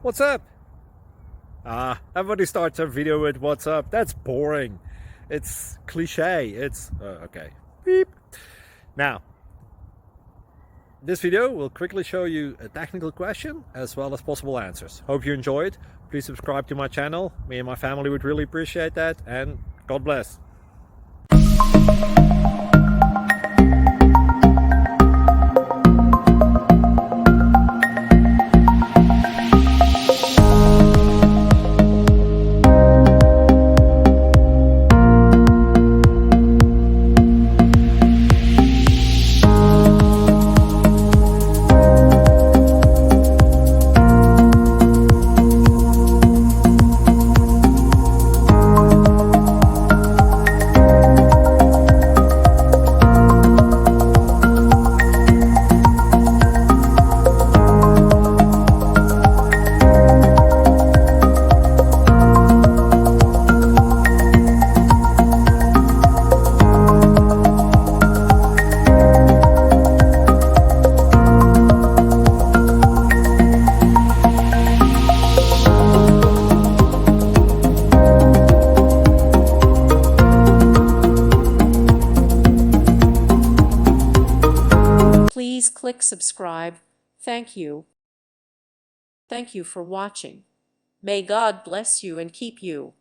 What's up? Everybody starts their video with what's up. That's boring. It's cliche. It's okay. Beep. Now, this video will quickly show you a technical question as well as possible answers. Hope you enjoyed. Please subscribe to my channel. Me and my family would really appreciate that, and God bless. Please click subscribe. Thank you. Thank you for watching. May God bless you and keep you.